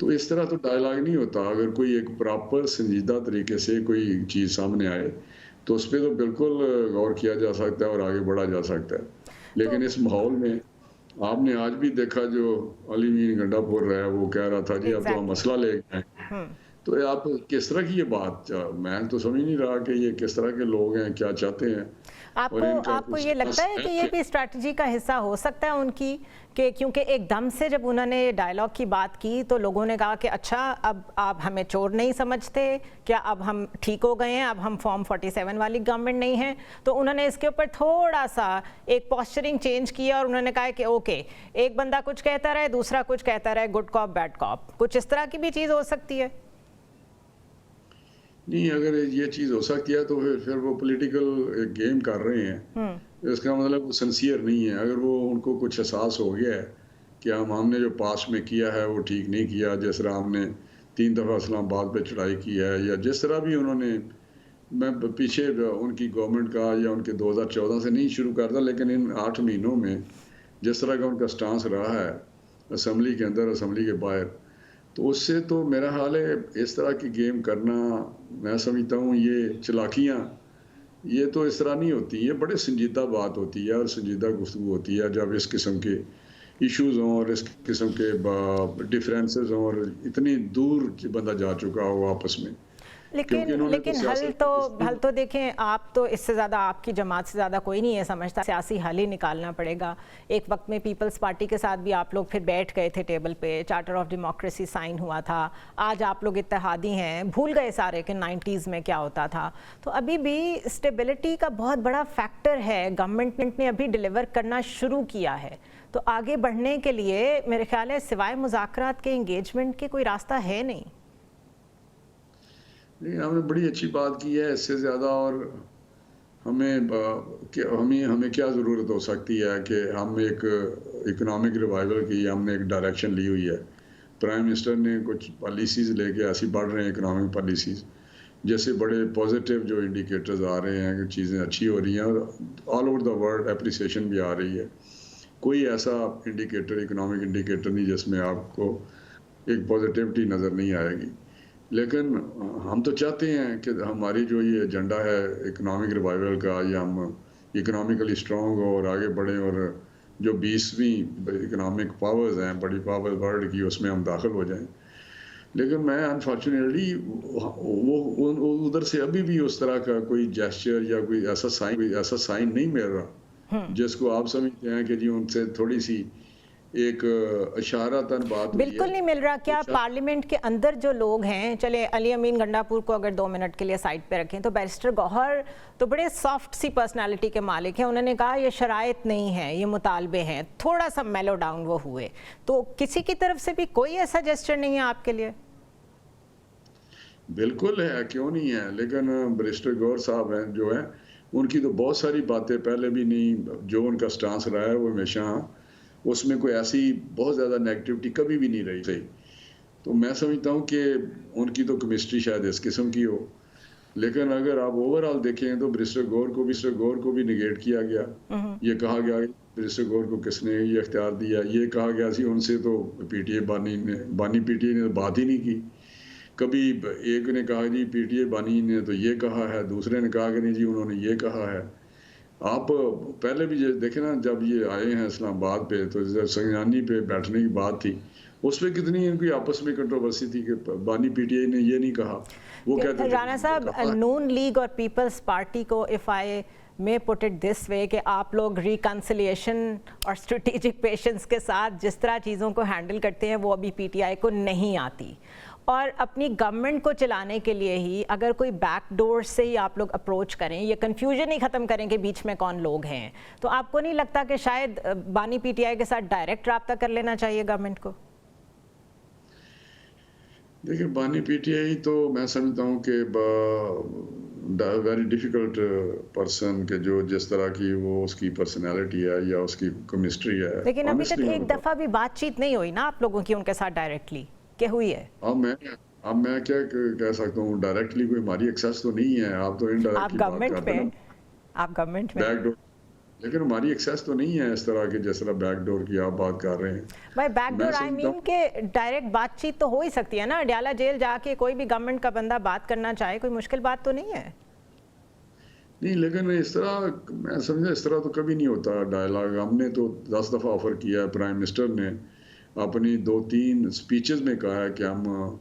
تو اس طرح تو ڈائلاگ نہیں ہوتا. اگر کوئی ایک پراپر سنجیدہ طریقے سے کوئی چیز سامنے آئے تو اس پہ تو بالکل غور کیا جا سکتا ہے اور آگے بڑھا جا سکتا ہے. لیکن اس ماحول میں آپ نے آج بھی دیکھا جو علی مین گنڈا پور رہا ہے وہ کہہ رہا تھا جی اب تو ہم مسئلہ لے گئے ہیں. تو آپ کس طرح کی یہ بات, میں تو سمجھ نہیں رہا کہ یہ کس طرح کے لوگ ہیں, کیا چاہتے ہیں. آپ کو یہ لگتا ہے کہ یہ بھی اسٹریٹجی کا حصہ ہو سکتا ہے ان کی, کہ کیونکہ ایک دم سے جب انہوں نے ڈائلاگ کی بات کی تو لوگوں نے کہا کہ اچھا اب آپ ہمیں چور نہیں سمجھتے کیا, اب ہم ٹھیک ہو گئے ہیں, اب ہم فارم 47 والی گورنمنٹ نہیں ہیں. تو انہوں نے اس کے اوپر تھوڑا سا ایک پوسچرنگ چینج کیا اور انہوں نے کہا کہ اوکے ایک بندہ کچھ کہتا رہے دوسرا کچھ کہتا رہے, گڈ کاپ بیڈ کاپ, کچھ اس طرح کی بھی چیز ہو سکتی ہے. نہیں, اگر یہ چیز ہو سکتی ہے تو پھر وہ پولیٹیکل گیم کر رہے ہیں. اس کا مطلب وہ سنسیئر نہیں ہے. اگر وہ ان کو کچھ احساس ہو گیا ہے کہ ہم نے جو پاس میں کیا ہے وہ ٹھیک نہیں کیا, جس طرح ہم نے 3 دفعہ اسلام آباد پہ چڑھائی کی ہے, یا جس طرح بھی انہوں نے, میں پیچھے ان کی گورنمنٹ کا یا ان کے 2014 سے نہیں شروع کرتا, لیکن ان 8 مہینوں میں جس طرح کا ان کا سٹانس رہا ہے اسمبلی کے اندر اسمبلی کے باہر, تو اس سے تو میرا حال ہے اس طرح کی گیم کرنا, میں سمجھتا ہوں یہ چلاکیاں یہ تو اس طرح نہیں ہوتی. یہ بڑے سنجیدہ بات ہوتی ہے اور سنجیدہ گفتگو ہوتی ہے جب اس قسم کے ایشوز ہوں اور اس قسم کے ڈیفرنسز ہوں اور اتنی دور بندہ جا چکا ہو آپس میں. لیکن حل تو دیکھیں آپ تو اس سے زیادہ آپ کی جماعت سے زیادہ کوئی نہیں ہے سمجھتا, سیاسی حل ہی نکالنا پڑے گا. ایک وقت میں پیپلز پارٹی کے ساتھ بھی آپ لوگ پھر بیٹھ گئے تھے ٹیبل پہ, چارٹر آف ڈیموکریسی سائن ہوا تھا, آج آپ لوگ اتحادی ہیں, بھول گئے سارے کہ 90s میں کیا ہوتا تھا. تو ابھی بھی اسٹیبلٹی کا بہت بڑا فیکٹر ہے, گورنمنٹ نے ابھی ڈیلیور کرنا شروع کیا ہے. تو آگے بڑھنے کے لیے میرے خیال ہے سوائے مذاکرات کے انگیجمنٹ کے کوئی راستہ ہے نہیں. نہیں, ہم نے بڑی اچھی بات کی ہے, اس سے زیادہ اور ہمیں کیا ضرورت ہو سکتی ہے کہ ہم ایک اکنامک ریوائول کی ہم نے ایک ڈائریکشن لی ہوئی ہے. پرائم منسٹر نے کچھ پالیسیز لے کے ایسی بڑھ رہے ہیں اکنامک پالیسیز, جیسے بڑے پازیٹیو جو انڈیکیٹرز آ رہے ہیں کہ چیزیں اچھی ہو رہی ہیں اور all over the world appreciation بھی آ رہی ہے. کوئی ایسا انڈیکیٹر اکنامک انڈیکیٹر نہیں جس میں آپ کو ایک پازیٹیوٹی نظر نہیں آئے گی. لیکن ہم تو چاہتے ہیں کہ ہماری جو یہ ایجنڈا ہے اکنامک ریوائول کا, یا ہم اکنامکلی اسٹرانگ ہو اور آگے بڑھیں اور جو 20ویں اکنامک پاورز ہیں بڑی پاور ورلڈ کی اس میں ہم داخل ہو جائیں. لیکن میں انفارچونیٹلی وہ ادھر سے ابھی بھی اس طرح کا کوئی جیسچر یا کوئی ایسا سائن نہیں مل رہا جس کو آپ سمجھتے ہیں کہ جی ان سے تھوڑی سی ایک اشارہ تن بات بالکل نہیں مل رہا. کیا پارلیمنٹ کے اندر جو لوگ ہیں, چلے علی امین گنڈا پور کو اگر 2 منٹ کے لیے سائڈ پہ رکھیں تو بیرسٹر گوہر تو بڑے سافٹ سی پرسنالٹی کے مالک ہیں, انہوں نے کہا یہ شرائط نہیں ہے, یہ مطالبے ہیں, تھوڑا سا میلو ڈاؤن وہ ہوئے. تو کسی کی طرف سے بھی کوئی ایسا جسچر نہیں ہے آپ کے لیے؟ بالکل ہے, کیوں نہیں ہے. لیکن بیرسٹر گوہر صاحب ہیں جو ہیں, ان کی تو بہت ساری باتیں پہلے بھی نہیں, جو ان کا سٹانس رہا ہے وہ ہمیشہ اس میں کوئی ایسی بہت زیادہ نیگیٹیوٹی کبھی بھی نہیں رہی تھی. تو میں سمجھتا ہوں کہ ان کی تو کیمسٹری شاید اس قسم کی ہو. لیکن اگر آپ اوور آل دیکھیں تو بیرسٹر گوہر کو بھی نگیٹ کیا گیا. یہ کہا گیا بیرسٹر گوہر کو کس نے یہ اختیار دیا, یہ کہا گیا سی ان سے تو پی ٹی اے بانی پی ٹی اے نے بات ہی نہیں کی. کبھی ایک نے کہا جی پی ٹی اے بانی نے تو یہ کہا ہے, دوسرے نے کہا کہ نہیں جی انہوں نے یہ کہا ہے. آپ پہلے بھی دیکھیں نا, جب یہ آئے ہیں اسلام آباد پہ تو سنجانی پہ بیٹھنے کی بات تھی, اس پہ کتنی ان کی آپس میں کنٹروورسی تھی کہ بانی پی ٹی آئی نے یہ نہیں کہا, وہ کہتے ہیں. رانا صاحب, نون لیگ اور پیپلز پارٹی کو اف آئی میں پٹ اٹ دس وے کہ آپ لوگ ریکنسلیشن اور اسٹریٹجک پیشنس کے ساتھ جس طرح چیزوں کو ہینڈل کرتے ہیں وہ ابھی پی ٹی آئی کو نہیں آتی, اور اپنی گورنمنٹ کو چلانے کے لیے ہی اگر کوئی بیک ڈور سے ہی آپ لوگ اپروچ کریں, یہ کنفیوژن ہی ختم کریں کہ بیچ میں کون لوگ ہیں, تو آپ کو نہیں لگتا کہ شاید بانی پی ٹی آئی کے ساتھ ڈائریکٹ رابطہ کر لینا چاہیے گورنمنٹ کو؟ دیکھیں, بانی پی ٹی آئی تو میں سمجھتا ہوں کہ ویری ڈیفیکلٹ پرسن کہ جو جس طرح کی وہ اس کی پرسنالٹی ہے یا اس کی کیمسٹری ہے. لیکن ابھی تک ایک دفعہ بھی بات چیت نہیں ہوئی نا آپ لوگوں کی ان کے ساتھ ڈائریکٹلی, کہ ہوئی ہے؟ اب میں کیا کہہ سکتا ہوں, ڈائریکٹلی کوئی ہماری ایکسس تو نہیں ہے. آپ تو انڈائریکٹلی آپ گورنمنٹ میں لیکن ہماری ایکسیس تو نہیں ہے اس طرح کے جس طرح بیک ڈور کی آپ بات کر رہے ہیں. بھائی بیک ڈور آئی سمجھتا مین کہ ڈائریکٹ بات چیت تو ہو ہی سکتی ہے نا, اڈیالہ جیل جا کے کوئی بھی گورنمنٹ کا بندہ بات کرنا چاہے, کوئی مشکل بات تو نہیں ہے. نہیں, لیکن اس طرح میں سمجھا اس طرح تو کبھی نہیں ہوتا ڈائلاگ. ہم نے تو 10 دفعہ آفر کیا ہے, پرائم منسٹر نے اپنی 2-3 اسپیچز میں کہا ہے کہ ہم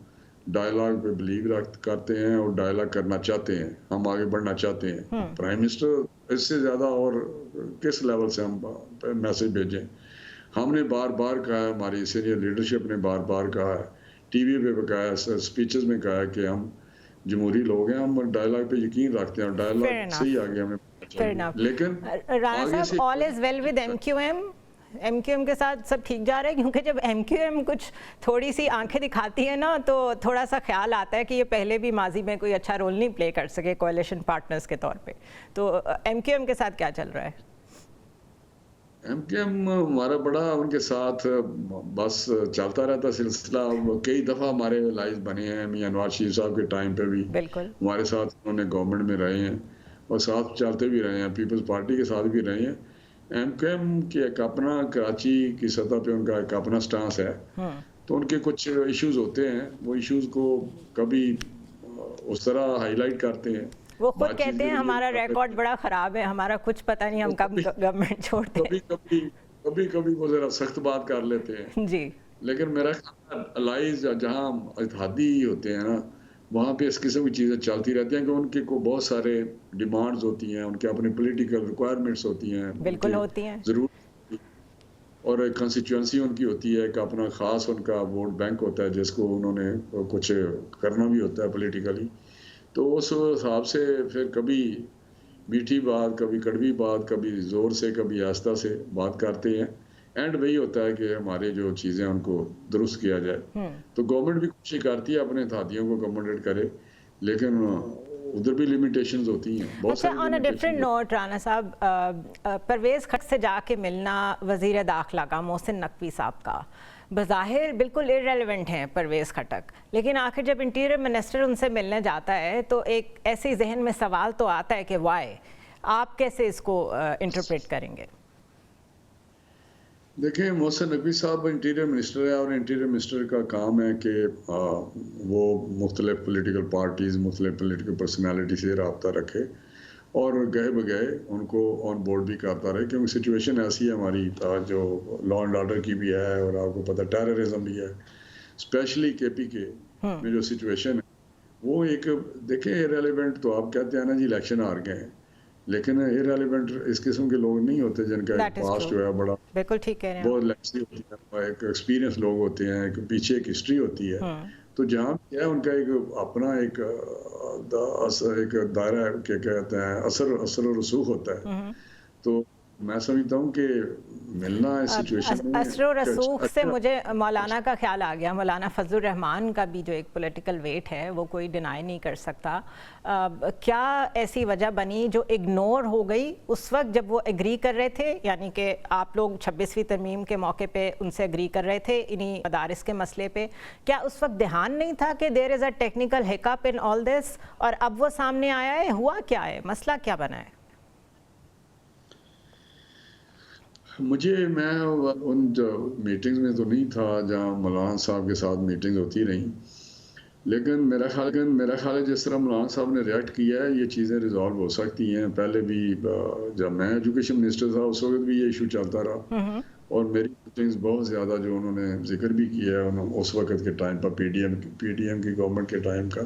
ڈائلاگ پہ بلیو کرتے ہیں اور ڈائلاگ کرنا چاہتے ہیں, ہم آگے بڑھنا چاہتے ہیں. پرائم منسٹر اس سے زیادہ اور کس لیول سے ہم میسج بھیجیں. ہم نے بار بار کہا ہے, ہماری سینئر لیڈرشپ نے بار بار کہا ہے, ٹی وی پہ کہا ہے, اسپیچز میں کہا ہے کہ ہم جمہوری لوگ ہیں, ہم ڈائلاگ پہ یقین رکھتے ہیں اور ڈائلاگ سے ہی آگے ہمیں. لیکن رانا صاحب, آل از ویل ود ایم کیو ایم کے ساتھ سب ٹھیک جا رہا ہے, کیونکہ جب ایم کیو ایم کچھ تھوڑی سی آنکھیں دکھاتی ہے نا تو تھوڑا سا خیال آتا ہے کہ یہ پہلے بھی ماضی میں کوئی اچھا رول نہیں پلے کر سکے کوalition پارٹنرز کے طور پہ. تو ایم کیو ایم کے ساتھ کیا چل رہا ہے؟ ایم کیو ایم ہمارا بڑا ان کے ساتھ بس چلتا رہتا سلسلہ. کئی دفعہ ہمارے لائز بنے ہیں, میاں نواز شریف صاحب کے ٹائم پہ بھی بالکل ہمارے ساتھ انہوں نے گورنمنٹ میں رہے ہیں اور ساتھ چلتے بھی رہے ہیں, پیپلز پارٹی کے ساتھ بھی رہے ہیں. ایم کیو ایم کے ایک اپنا کراچی کی سطح پہ ان کا ایک اپنا سٹانس ہے, تو ان کے کچھ ایشوز ہوتے ہیں, وہ ایشوز کو کبھی اس طرح ہائی لائٹ کرتے ہیں. وہ خود کہتے ہیں ہمارا ریکارڈ بڑا خراب ہے, ہمارا کچھ پتہ نہیں ہم کب گورنمنٹ چھوڑتے ہیں. کبھی وہ ذرا سخت بات کر لیتے ہیں جی. لیکن میرا الائز جہاں اتحادی ہوتے ہیں نا, وہاں پہ اس قسم کی چیزیں چلتی رہتی ہیں کہ ان کے کو بہت سارے ڈیمانڈز ہوتی ہیں, ان کے اپنے پولیٹیکل ریکوائرمنٹس ہوتی ہیں, بالکل ہوتی ہیں ضرور, اور ایک کنسٹیچوئنسی ان کی ہوتی ہے, ایک اپنا خاص ان کا ووٹ بینک ہوتا ہے جس کو انہوں نے کچھ کرنا بھی ہوتا ہے پولیٹیکلی. تو اس حساب سے پھر کبھی میٹھی بات, کبھی کڑوی بات, کبھی زور سے, کبھی آہستہ سے بات کرتے ہیں. اینڈ وہی ہوتا ہے کہ ہمارے جو چیزیں ان کو درست کیا جائے. تو گورنمنٹ بھی کوشش کرتی ہے اپنے اتحادیوں کو اکوموڈیٹ کرے, لیکن ادھر بھی لیمیٹیشنز ہوتی ہیں. اچھا, آن اے ڈفرینٹ نوٹ رانا صاحب, پرویز خٹک سے جا کے ملنا وزیر داخلہ کا محسن نقوی صاحب کا, بظاہر بالکل ارریلیونٹ ہیں پرویز خٹک, لیکن آخر جب انٹیریئر منسٹر ان سے ملنے جاتا ہے تو ایک ایسے ذہن میں سوال تو آتا ہے کہ وائی. آپ کیسے اس کو انٹرپریٹ کریں گے؟ دیکھیں, محسن نقوی صاحب انٹیریئر منسٹر ہے, اور انٹیریئر منسٹر کا کام ہے کہ وہ مختلف پولیٹیکل پارٹیز, مختلف پولیٹیکل پرسنالٹی سے رابطہ رکھے اور گئے بگئے ان کو آن بورڈ بھی کرتا رہے, کیونکہ سچویشن ایسی ہے ہماری جو لا اینڈ آرڈر کی بھی ہے, اور آپ کو پتہ ٹیررزم بھی ہے, اسپیشلی کے پی کے میں جو سچویشن ہے وہ ایک, دیکھیں ارریلیونٹ تو آپ کہتے ہیں نا جی الیکشن ہار گئے ہیں, لیکن ارریلیونٹ اس قسم کے لوگ نہیں ہوتے جن کا ایک پاسٹ جو ہے بڑا بالکل ٹھیک کہہ رہے ہیں, بہت لیگسی ہوتی ہے, ایک ایکسپیرینس لوگ ہوتے ہیں, ایک پیچھے ایک ہسٹری ہوتی ہے. تو جہاں کیا ہے ان کا ایک اپنا ایک دائرہ کیا کہتے ہیں اثر و رسوخ ہوتا ہے. تو میں سمجھتا ہوں کہ ملنا اس سچویشن میں اثر و رسوخ سے مجھے مولانا کا خیال آ گیا. مولانا فضل الرحمان کا بھی جو ایک پولیٹیکل ویٹ ہے وہ کوئی ڈینائی نہیں کر سکتا. کیا ایسی وجہ بنی جو اگنور ہو گئی اس وقت جب وہ ایگری کر رہے تھے, یعنی کہ آپ لوگ 26ویں ترمیم کے موقع پہ ان سے ایگری کر رہے تھے انہی مدارس کے مسئلے پہ, کیا اس وقت دھیان نہیں تھا کہ دیر از اے ٹیکنیکل ہیکپ ان آل دس, اور اب وہ سامنے آیا ہے, ہوا کیا ہے, مسئلہ کیا بنا ہے؟ میں ان میٹنگز میں تو نہیں تھا جہاں مولانا صاحب کے ساتھ میٹنگز ہوتی رہیں, لیکن میرا خیال ہے جس طرح مولانا صاحب نے ریئیکٹ کیا ہے یہ چیزیں ریزالو ہو سکتی ہیں. پہلے بھی جب میں ایجوکیشن منسٹر تھا اس وقت بھی یہ ایشو چلتا رہا, اور میری میٹنگز بہت زیادہ جو انہوں نے ذکر بھی کیا ہے اس وقت کے ٹائم پر پی ڈی ایم کی گورنمنٹ کے ٹائم کا,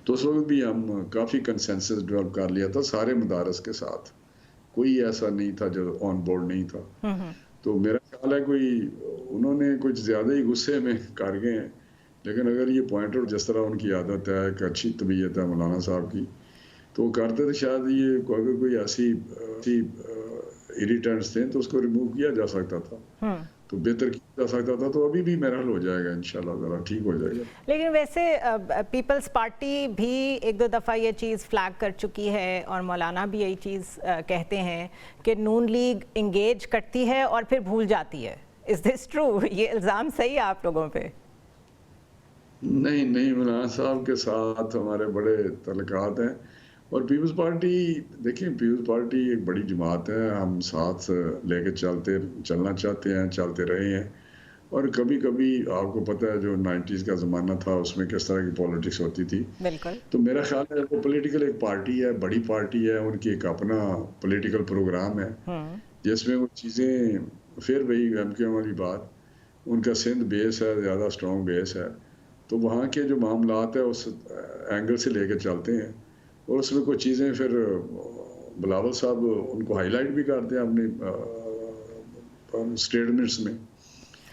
تو اس وقت بھی ہم کافی کنسنسس ڈیولپ کر لیا تھا سارے مدارس کے ساتھ, کوئی ایسا نہیں تھا جو آن بورڈ نہیں تھا. تو میرا خیال ہے کوئی انہوں نے کچھ زیادہ ہی غصے میں کر گئے ہیں, لیکن اگر یہ پوائنٹ آؤٹ جس طرح ان کی عادت ہے, ایک اچھی طبیعت ہے مولانا صاحب کی, تو وہ کرتے تھے شاید یہ اگر کوئی ایسی اریٹنٹس تھے تو اس کو ریموو کیا جا سکتا تھا, تو بہتر کیا جا سکتا تھا, تو ابھی بھی میرا حل ہو جائے گا انشاءاللہ, ذرا ٹھیک ہو جائے گا. لیکن ویسے پیپلز پارٹی بھی ایک دو دفعہ یہ چیز فلیگ کر چکی ہے, اور مولانا بھی یہی چیز کہتے ہیں کہ نون لیگ انگیج کرتی ہے اور پھر بھول جاتی ہے. از دس ٹرو؟ یہ الزام صحیح ہے آپ لوگوں پہ؟ نہیں, مولانا صاحب کے ساتھ ہمارے بڑے تعلقات ہیں, اور پیپلز پارٹی دیکھیں، پیپلز پارٹی ایک بڑی جماعت ہے، ہم ساتھ لے کے چلنا چاہتے ہیں، چلتے رہے ہیں. اور کبھی کبھی آپ کو پتہ ہے جو 90s کا زمانہ تھا اس میں کس طرح کی پالیٹکس ہوتی تھی. بالکل. تو میرا خیال ہے وہ پولیٹیکل ایک پارٹی ہے، بڑی پارٹی ہے، ان کی ایک اپنا پولیٹیکل پروگرام ہے جس میں وہ چیزیں پھر وہی ایم کیو ایم والی بات، ان کا سندھ بیس ہے، زیادہ اسٹرانگ بیس ہے، تو وہاں کے جو معاملات ہیں اس اینگل سے لے کے چلتے ہیں. اور اس میں کچھ چیزیں پھر بلاول صاحب ان کو ہائی لائٹ بھی کرتے ہیں اپنے اسٹیٹمنٹس میں.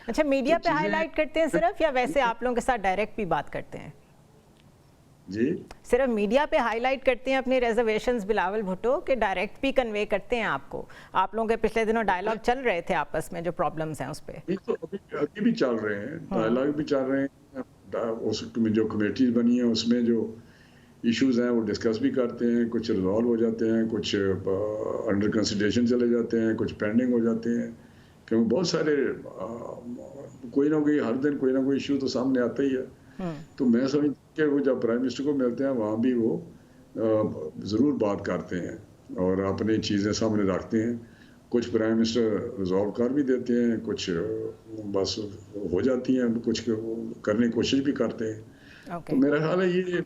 اچھا، میڈیا پہ ہائی لائٹ کرتے ہیں صرف، یا ویسے آپ لوگوں کے ساتھ ڈائریکٹ بھی بات کرتے ہیں؟ جی صرف میڈیا پہ ہائی لائٹ کرتے ہیں اپنے ریزرویشنز بلاول بھٹو، کہ ڈائریکٹ بھی کنوے کرتے ہیں آپ کو؟ آپ لوگوں کے پچھلے دنوں ڈائیلاگ چل رہے تھے آپس میں، جو پرابلمز ہیں اس پہ. ابھی بھی چل رہے ہیں، ڈائیلاگ بھی چل رہے ہیں. اس میں جو کمیٹیز بنی ہیں اس میں جو ایشوز ہیں وہ ڈسکس بھی کرتے ہیں، کچھ ریزالو ہو جاتے ہیں، کچھ انڈر کنسیڈریشن چلے جاتے ہیں، کچھ پینڈنگ ہو جاتے ہیں. کیونکہ بہت سارے کوئی نہ کوئی ہر دن کوئی نہ کوئی ایشو تو سامنے آتا ہی ہے. تو میں سمجھتا ہوں کہ وہ جب پرائم منسٹر کو ملتے ہیں وہاں بھی وہ ضرور بات کرتے ہیں اور اپنی چیزیں سامنے رکھتے ہیں. کچھ پرائم منسٹر ریزالو کر بھی دیتے ہیں، کچھ بس ہو جاتی ہیں، کچھ کرنے کی کوشش بھی کرتے ہیں. تو میرا خیال ہے یہ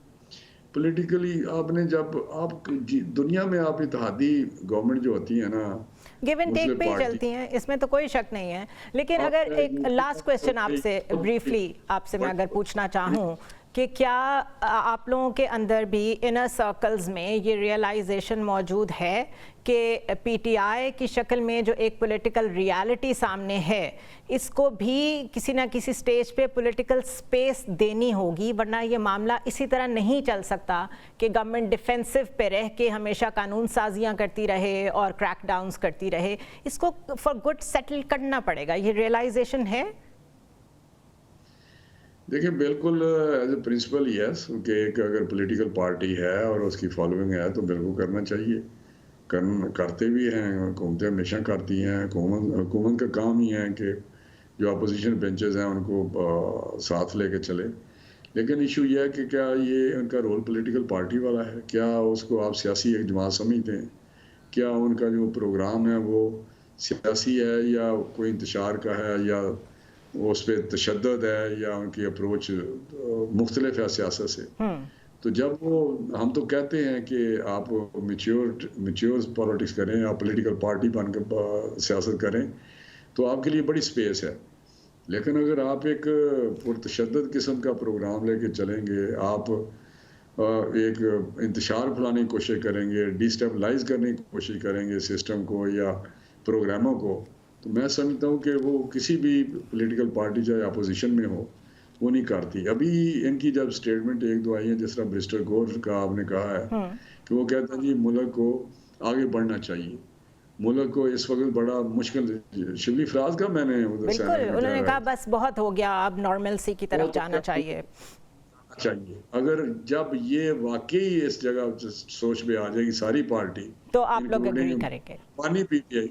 پولیٹیکلی آپ نے جب آپ دنیا میں آپ اتحادی گورنمنٹ جو ہوتی ہے نا، گیو اینڈ ٹیک پہ ہی چلتی ہیں، اس میں تو کوئی شک نہیں ہے. لیکن اگر ایک لاسٹ کویسچن آپ سے بریفلی آپ سے میں اگر پوچھنا چاہوں کہ کیا آپ لوگوں کے اندر بھی انر سرکلز میں یہ ریئلائزیشن موجود ہے کہ پی ٹی آئی کی شکل میں جو ایک پولیٹیکل ریالٹی سامنے ہے اس کو بھی کسی نہ کسی سٹیج پہ پولیٹیکل سپیس دینی ہوگی، ورنہ یہ معاملہ اسی طرح نہیں چل سکتا کہ گورنمنٹ ڈیفینسو پہ رہ کے ہمیشہ قانون سازیاں کرتی رہے اور کریک ڈاؤنز کرتی رہے؟ اس کو فار گڈ سیٹل کرنا پڑے گا. یہ ریئلائزیشن ہے؟ دیکھیں بالکل ایز اے پرنسپل یس، کہ ایک اگر پولیٹیکل پارٹی ہے اور اس کی فالوئنگ ہے تو بالکل کرنا چاہیے. کرتے بھی ہیں، حکومتیں ہمیشہ کرتی ہیں. حکومت کا کام ہی ہے کہ جو اپوزیشن بینچز ہیں ان کو ساتھ لے کے چلے. لیکن ایشو یہ ہے کہ کیا یہ ان کا رول پولیٹیکل پارٹی والا ہے؟ کیا اس کو آپ سیاسی ایک جماعت سمجھتے ہیں؟ کیا ان کا جو پروگرام ہے وہ سیاسی ہے یا کوئی انتشار کا ہے، یا اس پہ تشدد ہے، یا ان کی اپروچ مختلف ہے سیاست سے؟ تو جب وہ ہم تو کہتے ہیں کہ آپ میچیور پالیٹکس کریں، آپ پولیٹیکل پارٹی بن کے سیاست کریں تو آپ کے لیے بڑی سپیس ہے. لیکن اگر آپ ایک پرتشدد قسم کا پروگرام لے کے چلیں گے، آپ ایک انتشار پھیلانے کی کوشش کریں گے، ڈیسٹیبلائز کرنے کی کوشش کریں گے سسٹم کو یا پروگراموں کو، تو میں سمجھتا ہوں کہ وہ کسی بھی پولیٹیکل پارٹی چاہے اپوزیشن میں ہو وہ نہیں کرتی. ابھی ان کی جب سٹیٹمنٹ ایک دو آئی ہیں، جس طرح برسٹر گور کا آپ نے کہا ہے کہ وہ کہتا ہے جی ملک کو آگے بڑھنا چاہیے، ملک کو اس وقت بڑا مشکل. شبلی فراز کا میں نے بالکل انہوں نے کہا بس بہت ہو گیا، اب نارملسی کی طرف جانا چاہیے. اگر جب یہ واقعی اس جگہ سوچ میں آ جائے گی ساری پارٹی تو آپ لوگ اگری کریں گے، پانی پی کے،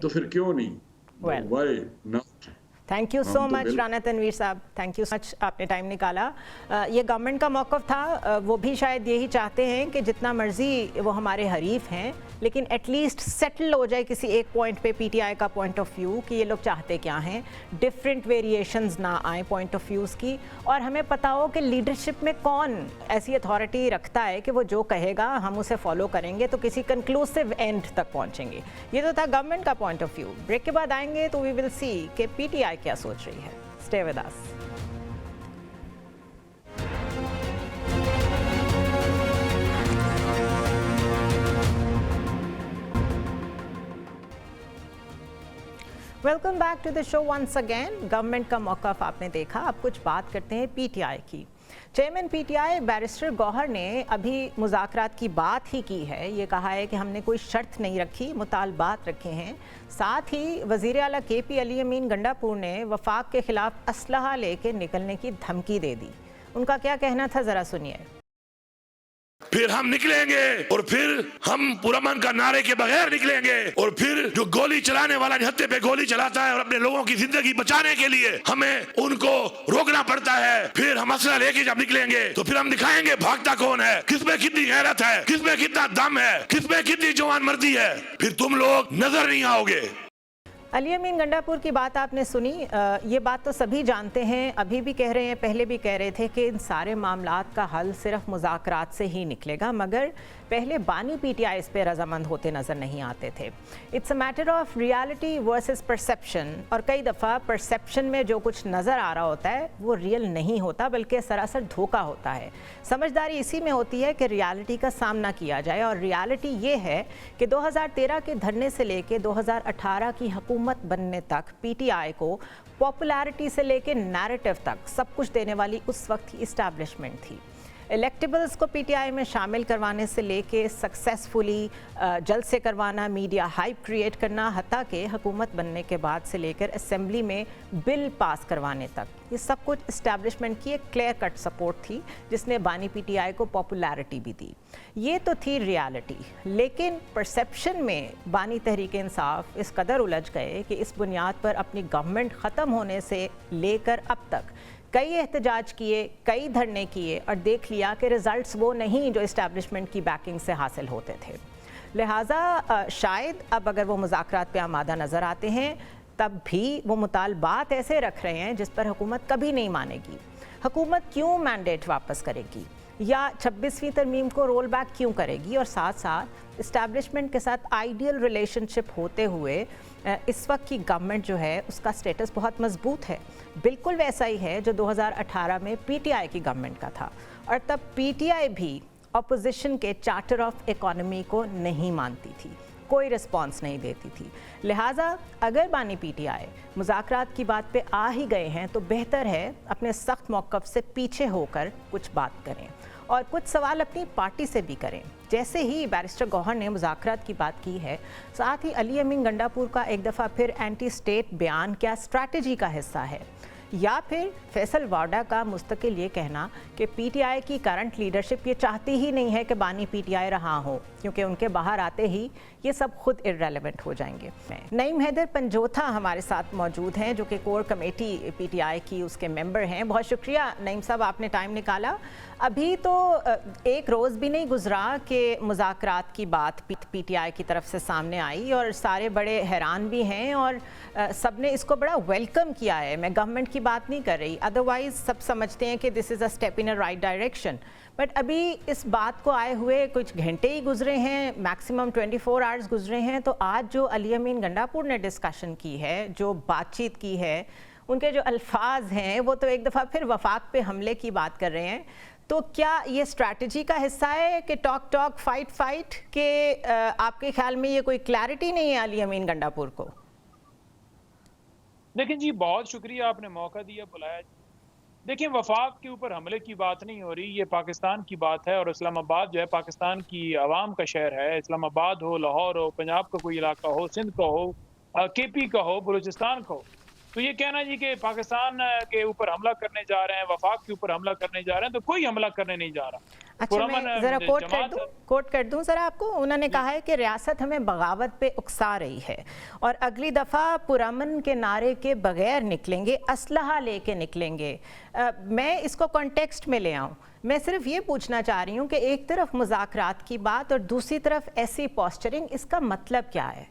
تو پھر کیوں نہیں؟ Why not? Thank you so much Rana Tanveer صاحب، تھینک یو سو مچ، آپ نے ٹائم نکالا. یہ گورنمنٹ کا موقف تھا، وہ بھی شاید یہی چاہتے ہیں کہ جتنا مرضی وہ ہمارے حریف ہیں لیکن ایٹ لیسٹ سیٹل ہو جائے کسی ایک پوائنٹ پہ. پی ٹی آئی کا پوائنٹ آف ویو کہ یہ لوگ چاہتے کیا ہیں، ڈفرینٹ ویریشنز نہ آئیں پوائنٹ آف ویوز کی، اور ہمیں پتہ ہو کہ لیڈرشپ میں کون ایسی اتھارٹی رکھتا ہے کہ وہ جو کہے گا ہم اسے فالو کریں گے تو کسی کنکلوسیو اینڈ تک پہنچیں گے. یہ تو تھا گورنمنٹ کا پوائنٹ آف ویو. بریک کے بعد آئیں گے تو وی ول سی کہ پی ٹی آئی کیا سوچ رہی ہے. Stay with us. Welcome back to the show once again. Government کا موقف آپ نے دیکھا. اب کچھ بات کرتے ہیں پی ٹی آئی کی. Chairman P T I barrister Gohar نے ابھی مذاکرات کی بات ہی کی ہے. یہ کہا ہے کہ ہم نے کوئی شرط نہیں رکھی، مطالبات رکھے ہیں. ساتھ ہی وزیر اعلیٰ کے پی علی امین گنڈاپور نے وفاق کے خلاف اسلحہ لے کے نکلنے کی دھمکی دے دی. ان کا کیا کہنا تھا ذرا سنیے. پھر ہم نکلیں گے اور پھر ہم پرامن کا نعرے کے بغیر نکلیں گے، اور پھر جو گولی چلانے والا نہتے پہ گولی چلاتا ہے اور اپنے لوگوں کی زندگی بچانے کے لیے ہمیں ان کو روکنا پڑتا ہے، پھر ہم اسلحہ لے کے جب نکلیں گے تو پھر ہم دکھائیں گے بھاگتا کون ہے، کس میں کتنی غیرت ہے، کس میں کتنا دم ہے، کس میں کتنی جوان مردی ہے، پھر تم لوگ نظر نہیں آؤ گے۔ علی امین گنڈا پور کی بات آپ نے سنی، یہ بات تو سبھی جانتے ہیں، ابھی بھی کہہ رہے ہیں، پہلے بھی کہہ رہے تھے کہ ان سارے معاملات کا حل صرف مذاکرات سے ہی نکلے گا، مگر پہلے بانی پی ٹی آئی اس پہ رضامند ہوتے نظر نہیں آتے تھے۔ It's a matter of reality versus perception, اور کئی دفعہ پرسیپشن میں جو کچھ نظر آ رہا ہوتا ہے وہ ریئل نہیں ہوتا بلکہ سراسر دھوکہ ہوتا ہے۔ سمجھداری اسی میں ہوتی ہے کہ ریالٹی کا سامنا کیا جائے، اور ریالٹی یہ ہے کہ 2013 کے دھرنے سے لے کے 2018 کی حکومت بننے تک پی ٹی آئی کو پاپولیرٹی سے لے کے نیریٹو تک سب کچھ دینے والی اس وقت کی اسٹیبلشمنٹ تھی۔ الیکٹیبلز کو پی ٹی آئی میں شامل کروانے سے لے کے سکسیسفلی جلسے کروانا، میڈیا ہائپ کریٹ کرنا، حتیٰ کہ حکومت بننے کے بعد سے لے کر اسمبلی میں بل پاس کروانے تک، یہ سب کچھ اسٹیبلشمنٹ کی ایک کلیئر کٹ سپورٹ تھی جس نے بانی پی ٹی آئی کو پاپولیرٹی بھی دی۔ یہ تو تھی ریالٹی، لیکن پرسیپشن میں بانی تحریک انصاف اس قدر الجھ گئے کہ اس بنیاد پر اپنی گورنمنٹ ختم ہونے سے لے کر اب تک کئی احتجاج کیے، کئی دھرنے کیے، اور دیکھ لیا کہ ریزلٹس وہ نہیں جو اسٹیبلشمنٹ کی بیکنگ سے حاصل ہوتے تھے۔ لہٰذا شاید اب اگر وہ مذاکرات پہ آمادہ نظر آتے ہیں تب بھی وہ مطالبات ایسے رکھ رہے ہیں جس پر حکومت کبھی نہیں مانے گی۔ حکومت کیوں مینڈیٹ واپس کرے گی یا 26ویں ترمیم کو رول بیک کیوں کرے گی، اور ساتھ ساتھ اسٹیبلشمنٹ کے ساتھ آئیڈیل ریلیشن شپ ہوتے ہوئے اس وقت کی گورنمنٹ جو ہے اس کا سٹیٹس بہت مضبوط ہے، بالکل ویسا ہی ہے جو 2018 میں پی ٹی آئی کی گورنمنٹ کا تھا، اور تب پی ٹی آئی بھی اپوزیشن کے چارٹر آف اکانومی کو نہیں مانتی تھی، کوئی رسپانس نہیں دیتی تھی۔ لہٰذا اگر بانی پی ٹی آئی مذاکرات کی بات پہ آ ہی گئے ہیں تو بہتر ہے اپنے سخت موقف سے پیچھے ہو کر کچھ بات کریں، اور کچھ سوال اپنی پارٹی سے بھی کریں۔ جیسے ہی بیرسٹر گوہر نے مذاکرات کی بات کی ہے، ساتھ ہی علی امین گنڈا پور کا ایک دفعہ پھر اینٹی اسٹیٹ بیان کیا اسٹریٹجی کا حصہ ہے، یا پھر فیصل واڈا کا مستقل یہ کہنا کہ پی ٹی آئی کی کرنٹ لیڈرشپ یہ چاہتی ہی نہیں ہے کہ بانی پی ٹی آئی رہا ہو، کیونکہ ان کے باہر آتے ہی یہ سب خود ارریلیونٹ ہو جائیں گے۔ نعیم حیدر پنجوتھا ہمارے ساتھ موجود ہیں جو کہ core committee P T I کی اس کے ممبر ہیں۔ بہت شکریہ نعیم صاحب، آپ نے ٹائم نکالا۔ ابھی تو ایک روز بھی نہیں گزرا کہ مذاکرات کی بات پی ٹی آئی کی طرف سے سامنے آئی، اور سارے بڑے حیران بھی ہیں اور سب نے اس کو بڑا ویلکم کیا ہے۔ میں گورنمنٹ کی بات نہیں کر رہی، ادروائز سب سمجھتے ہیں کہ this is a step in a right direction, but ابھی اس بات کو آئے ہوئے کچھ گھنٹے ہی گزرے ہیں، میکسیمم 24 آورز گزرے ہیں، تو آج جو علی امین گنڈا پور نے ڈسکشن کی ہے، جو بات چیت کی ہے، ان کے جو الفاظ ہیں وہ تو ایک دفعہ پھر وفاق پہ حملے کی بات کر رہے ہیں۔ تو کیا یہ اسٹریٹجی کا حصہ ہے کہ ٹاک ٹاک فائٹ فائٹ، کہ آپ کے خیال میں یہ کوئی کلیئرٹی نہیں ہے علی امین گنڈا پور کو؟ دیکھیں جی، بہت شکریہ، آپ نے موقع دیا، بلایا۔ دیکھیں، وفاق کے اوپر حملے کی بات نہیں ہو رہی، یہ پاکستان کی بات ہے، اور اسلام آباد جو ہے پاکستان کی عوام کا شہر ہے۔ اسلام آباد ہو، لاہور ہو، پنجاب کا کوئی علاقہ ہو، سندھ کا ہو، کے پی کا ہو، بلوچستان کا ہو، تو یہ کہنا جی کہ پاکستان کے اوپر حملہ کرنے جا رہے ہیں، وفاق کے اوپر حملہ کرنے جا رہے ہیں، تو کوئی حملہ کرنے نہیں جا رہا۔ اچھا، میں ذرا کوٹ کر دوں ذرا آپ کو۔ انہوں نے کہا ہے کہ ریاست ہمیں بغاوت پہ اکسا رہی ہے، اور اگلی دفعہ پرامن کے نعرے کے بغیر نکلیں گے، اسلحہ لے کے نکلیں گے۔ میں اس کو کانٹیکسٹ میں لے آؤں، میں صرف یہ پوچھنا چاہ رہی ہوں کہ ایک طرف مذاکرات کی بات اور دوسری طرف ایسی پوسچرنگ، اس کا مطلب کیا ہے؟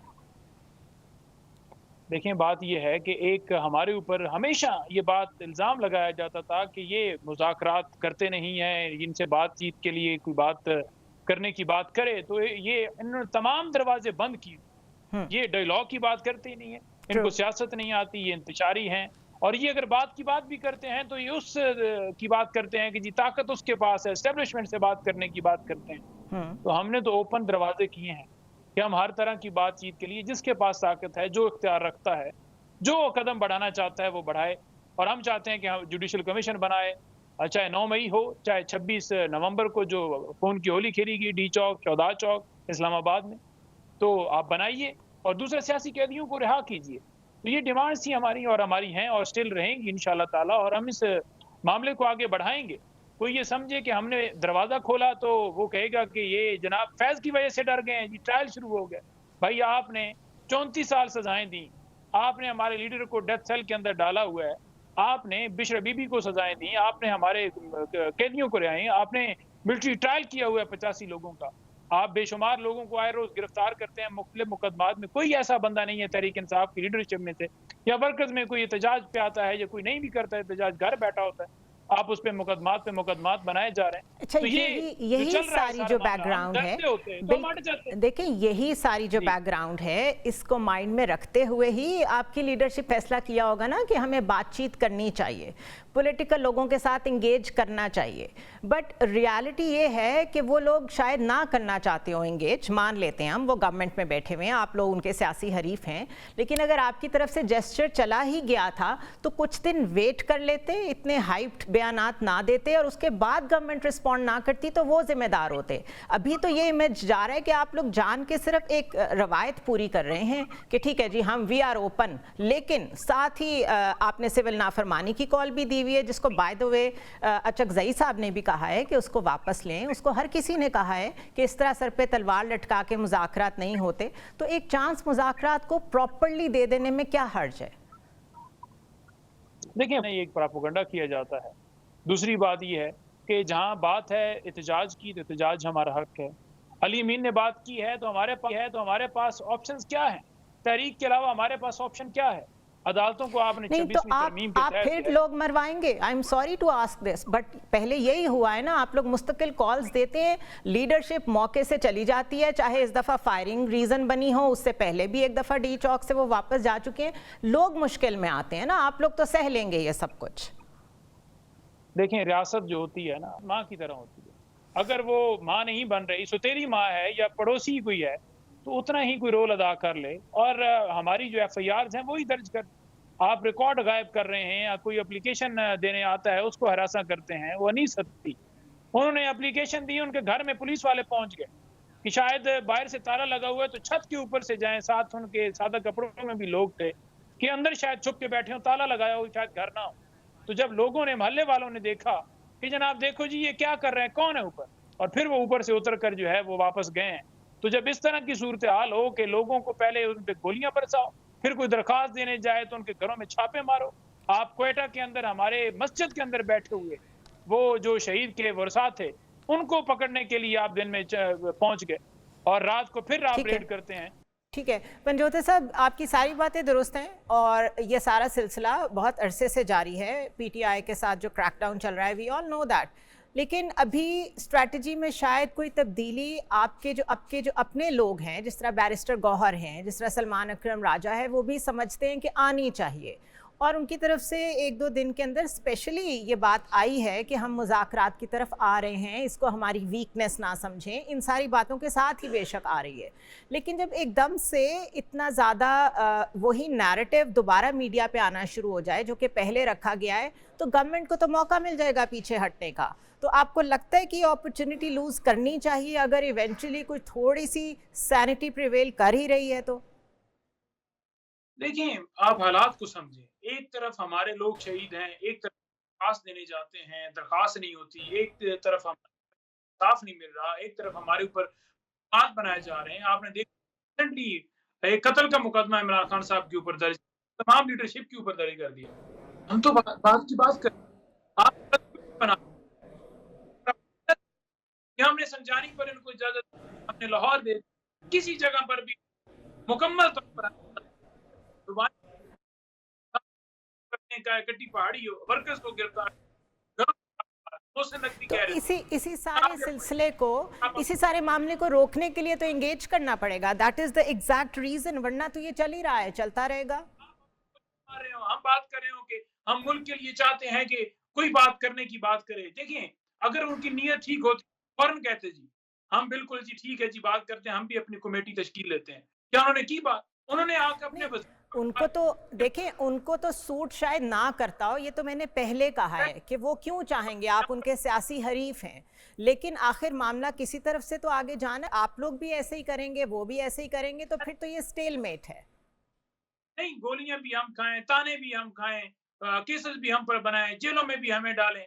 دیکھیں، بات یہ ہے کہ ایک ہمارے اوپر ہمیشہ یہ بات الزام لگایا جاتا تھا کہ یہ مذاکرات کرتے نہیں ہیں، ان سے بات چیت کے لیے کوئی بات کرنے کی بات کرے تو یہ انہوں نے تمام دروازے بند کیے۔ یہ ڈائیلاگ کی بات کرتے ہی نہیں ہیں، ان کو سیاست نہیں آتی، یہ انتشاری ہیں، اور یہ اگر بات کی بات بھی کرتے ہیں تو یہ اس کی بات کرتے ہیں کہ جی طاقت اس کے پاس ہے، اسٹیبلشمنٹ سے بات کرنے کی بات کرتے ہیں۔ تو ہم نے تو اوپن دروازے کیے ہیں کہ ہم ہر طرح کی بات چیت کے لیے جس کے پاس طاقت ہے، جو اختیار رکھتا ہے، جو قدم بڑھانا چاہتا ہے وہ بڑھائے، اور ہم چاہتے ہیں کہ ہم جوڈیشل کمیشن بنائے، چاہے 9 مئی ہو، چاہے 26 نومبر کو جو خون کی ہولی کھیلی گی ڈی چوک، چودھا چوک، اسلام آباد میں، تو آپ بنائیے اور دوسرے سیاسی قیدیوں کو رہا کیجیے۔ تو یہ ڈیمانڈس تھی ہماری، اور ہماری ہیں اور سٹل رہیں گی انشاءاللہ تعالی، اور ہم اس معاملے کو آگے بڑھائیں گے۔ کوئی یہ سمجھے کہ ہم نے دروازہ کھولا تو وہ کہے گا کہ یہ جناب فیض کی وجہ سے ڈر گئے ہیں جی، ٹرائل شروع ہو گیا. بھائی آپ نے 34 سال سزائیں دی، آپ نے ہمارے لیڈر کو ڈیتھ سیل کے اندر ڈالا ہوا ہے، آپ نے بشر بی بی کو سزائیں دی، آپ نے ہمارے قیدیوں کو رہائیں، آپ نے ملٹری ٹرائل کیا ہوا ہے 85 لوگوں کا، آپ بے شمار لوگوں کو آئے روز گرفتار کرتے ہیں مختلف مقدمات میں. کوئی ایسا بندہ نہیں ہے تحریک انصاف کی لیڈرشپ میں سے یا ورکرز میں کوئی احتجاج پہ آتا ہے یا کوئی نہیں بھی کرتا ہے احتجاج، گھر بیٹھا ہوتا ہے، آپ اس پہ مقدمات بنائے جا رہے ہیں. اچھا تو یہی ساری جو بیک گراؤنڈ ہے، دیکھیں یہی ساری جو بیک گراؤنڈ ہے اس کو مائنڈ میں رکھتے ہوئے ہی آپ کی لیڈرشپ فیصلہ کیا ہوگا نا کہ ہمیں بات چیت کرنی چاہیے، پولیٹیکل لوگوں کے ساتھ انگیج کرنا چاہیے. بٹ ریالٹی یہ ہے کہ وہ لوگ شاید نہ کرنا چاہتے ہو انگیج، مان لیتے ہیں ہم وہ گورنمنٹ میں بیٹھے ہوئے ہیں، آپ لوگ ان کے سیاسی حریف ہیں، لیکن اگر آپ کی طرف سے جسچر چلا ہی گیا تھا تو کچھ دن ویٹ کر لیتے، اتنے ہائپڈ بیانات نہ دیتے اور اس کے بعد گورنمنٹ رسپونڈ نہ کرتی تو وہ ذمہ دار ہوتے. ابھی تو یہ امیج جا رہا ہے کہ آپ لوگ جان کے صرف ایک روایت پوری کر رہے ہیں کہ ٹھیک ہے جی ہم وی آر اوپن، لیکن ساتھ ہی آپ نے سول نافرمانی کی کال بھی دی ہوئی ہے جس کو بائی دا وے اچکزئی صاحب نے بھی کہا ہے کہ اس کو واپس لیں. اس کو ہر کسی نے کہا ہے کہ اس طرح سر پہ تلوار لٹکا کے مذاکرات نہیں ہوتے، تو ایک چانس مذاکرات کو پراپرلی دے دینے میں کیا حرج ہے؟ دیکھیں ایک پراپوگنڈا کیا جاتا ہے. دوسری بات یہ ہے کہ جہاں بات ہے احتجاج کی تو احتجاج ہمارا حق ہے. علی امین نے بات کی ہے تو ہمارے پاس آپشنز کیا ہیں؟ تحریک کے علاوہ ہمارے پاس آپشن کیا ہے؟ عدالتوں کو آپ نے 26ویں ترمیم کے آپ پھر لوگ مروائیں گے. I am sorry to ask this, but پہلے یہی ہوا ہے نا، آپ لوگ مستقل کالز دیتے ہیں، لیڈرشپ موقع سے چلی جاتی ہے، چاہے اس دفعہ فائرنگ ریزن بنی ہو، اس سے پہلے بھی ایک دفعہ ڈی چوک سے وہ واپس جا چکے ہیں. لوگ مشکل میں آتے ہیں نا، آپ لوگ تو سہ لیں گے یہ سب کچھ. دیکھیں ریاست جو ہوتی ہے نا ماں کی طرح ہوتی ہے، اگر وہ ماں نہیں بن رہی، سوتیلی ماں ہے یا پڑوسی کوئی ہے تو اتنا ہی کوئی رول ادا کر لے. اور ہماری جو ایف آئی آرز ہیں وہی درج کر. آپ ریکارڈ غائب کر رہے ہیں یا کوئی اپلیکیشن دینے آتا ہے اس کو ہراساں کرتے ہیں، وہ نہیں سکتی. انہوں نے اپلیکیشن دی، ان کے گھر میں پولیس والے پہنچ گئے کہ شاید باہر سے تالا لگا ہوا ہے تو چھت کے اوپر سے جائیں، ساتھ ان کے سادہ کپڑوں میں بھی لوگ تھے کہ اندر شاید چھپ کے بیٹھے ہوں، تالا لگایا ہو، شاید گھر نہ ہو. تو جب لوگوں نے محلے والوں نے دیکھا کہ جناب دیکھو جی یہ کیا کر رہے ہیں، کون ہے اوپر، اور پھر وہ اوپر سے اتر کر جو ہے وہ واپس گئے ہیں. تو جب اس طرح کی صورتحال ہو کہ لوگوں کو پہلے ان پہ گولیاں برساؤ، پھر کوئی درخواست دینے جائے تو ان کے گھروں میں چھاپے مارو. آپ کوئٹہ کے اندر ہمارے مسجد کے اندر بیٹھے ہوئے وہ جو شہید کے ورثاء تھے ان کو پکڑنے کے لیے آپ دن میں پہنچ گئے اور رات کو پھر آپ ریڈ کرتے ہیں. ٹھیک ہے پنجوتے صاحب، آپ کی ساری باتیں درست ہیں اور یہ سارا سلسلہ بہت عرصے سے جاری ہے. پی ٹی آئی کے ساتھ جو کریک ڈاؤن چل رہا ہے، وی آل نو دیٹ، لیکن ابھی اسٹریٹجی میں شاید کوئی تبدیلی آپ کے جو اپنے لوگ ہیں، جس طرح بیرسٹر گوہر ہیں، جس طرح سلمان اکرم راجہ ہے، وہ بھی سمجھتے ہیں کہ آنی چاہیے. اور ان کی طرف سے ایک دو دن کے اندر اسپیشلی یہ بات آئی ہے کہ ہم مذاکرات کی طرف آ رہے ہیں، اس کو ہماری ویکنس نہ سمجھیں. ان ساری باتوں کے ساتھ ہی بے شک آ رہی ہے، لیکن جب ایک دم سے اتنا زیادہ وہی نیریٹو دوبارہ میڈیا پہ آنا شروع ہو جائے جو کہ پہلے رکھا گیا ہے، تو گورنمنٹ کو تو موقع مل جائے گا پیچھے ہٹنے کا. تو آپ کو لگتا ہے کہ اپرچونٹی لوز کرنی چاہیے اگر ایونچولی کوئی تھوڑی سی سینٹی پریویل کر ہی رہی ہے تو؟ دیکھیں آپ حالات کو سمجھیں. ایک طرف ہمارے لوگ شہید ہیں، ایک طرف درخواست دینے جاتے ہیں، درخواست نہیں ہوتی، ایک طرف ہمیں صاف نہیں مل رہا، ایک طرف ہمارے اوپر بات بنائے جا رہے ہیں. آپ نے دیکھا ایک قتل کا مقدمہ عمران خان صاحب کے اوپر درج، تمام لیڈرشپ کے اوپر درج کر دیا. ہم تو بات کی بات کریں، آپ بنا ہم نے سنجانی پر ان کو اجازت، ہم نے لاہور دے کسی جگہ پر بھی مکمل طور پر کٹی پہاڑی ہو، ورکرز کو گرفتار، اسی سارے سلسلے کو، اسی سارے معاملے کو روکنے کے لیے تو انگیج کرنا پڑے گا. That is the exact reason, ورنہ تو یہ چل ہی رہا ہے، چلتا رہے گا. ہم بات کر رہے ہوں کہ ہم ملک کے لیے چاہتے ہیں کہ کوئی بات کرنے کی بات کرے. دیکھیں اگر ان کی نیت ٹھیک ہوتی فوراً کہتے جی ہم بالکل جی ٹھیک ہے جی بات کرتے ہیں، ہم بھی اپنی کمیٹی تشکیل لیتے ہیں. کیا انہوں نے کی بات؟ انہوں نے آ کے اپنے ان کو تو دیکھیں، ان کو تو سوٹ شاید نہ کرتا ہو، یہ تو میں نے پہلے کہا ہے کہ وہ کیوں چاہیں گے، آپ ان کے سیاسی حریف ہیں، لیکن آخر معاملہ کسی طرف سے تو آگے جانا ہے. آپ لوگ بھی ایسے ہی کریں گے، وہ بھی ایسے ہی کریں گے، تو پھر تو یہ سٹیل میٹ ہے. نہیں، گولیاں بھی ہم کھائیں، تانے بھی ہم کھائیں، کیسز بھی ہم پر بنائیں، جیلوں میں بھی ہمیں ڈالیں،